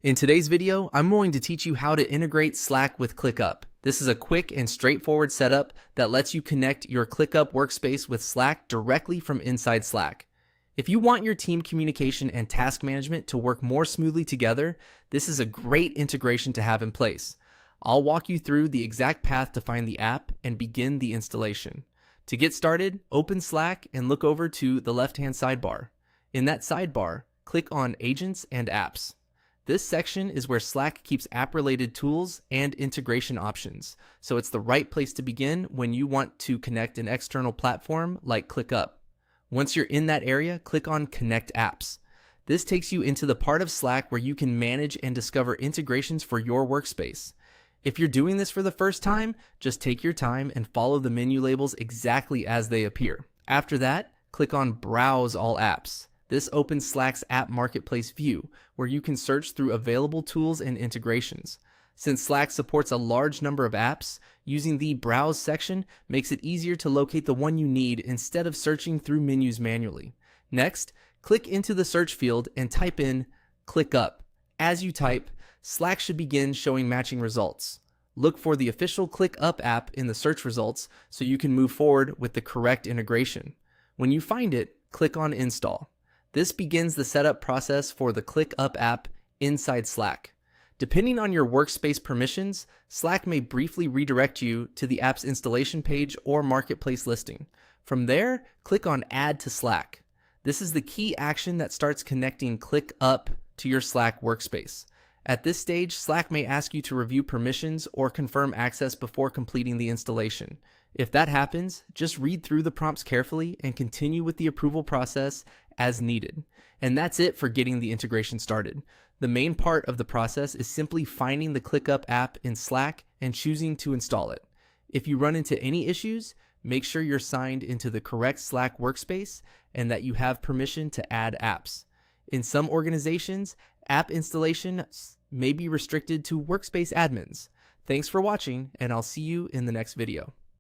In today's video, I'm going to teach you how to integrate Slack with ClickUp. This is a quick and straightforward setup that lets you connect your ClickUp workspace with Slack directly from inside Slack. If you want your team communication and task management to work more smoothly together, this is a great integration to have in place. I'll walk you through the exact path to find the app and begin the installation. To get started, open Slack and look over to the left-hand sidebar. In that sidebar, click on Agents and Apps. This section is where Slack keeps app-related tools and integration options, so it's the right place to begin when you want to connect an external platform like ClickUp. Once you're in that area, click on Connect Apps. This takes you into the part of Slack where you can manage and discover integrations for your workspace. If you're doing this for the first time, just take your time and follow the menu labels exactly as they appear. After that, click on Browse All Apps. This opens Slack's App Marketplace view, where you can search through available tools and integrations. Since Slack supports a large number of apps, using the Browse section makes it easier to locate the one you need instead of searching through menus manually. Next, click into the search field and type in ClickUp. As you type, Slack should begin showing matching results. Look for the official ClickUp app in the search results so you can move forward with the correct integration. When you find it, click on Install. This begins the setup process for the ClickUp app inside Slack. Depending on your workspace permissions, Slack may briefly redirect you to the app's installation page or marketplace listing. From there, click on Add to Slack. This is the key action that starts connecting ClickUp to your Slack workspace. At this stage, Slack may ask you to review permissions or confirm access before completing the installation. If that happens, just read through the prompts carefully and continue with the approval process as needed. And that's it for getting the integration started. The main part of the process is simply finding the ClickUp app in Slack and choosing to install it. If you run into any issues, make sure you're signed into the correct Slack workspace and that you have permission to add apps. In some organizations, app installation may be restricted to workspace admins. Thanks for watching, and I'll see you in the next video.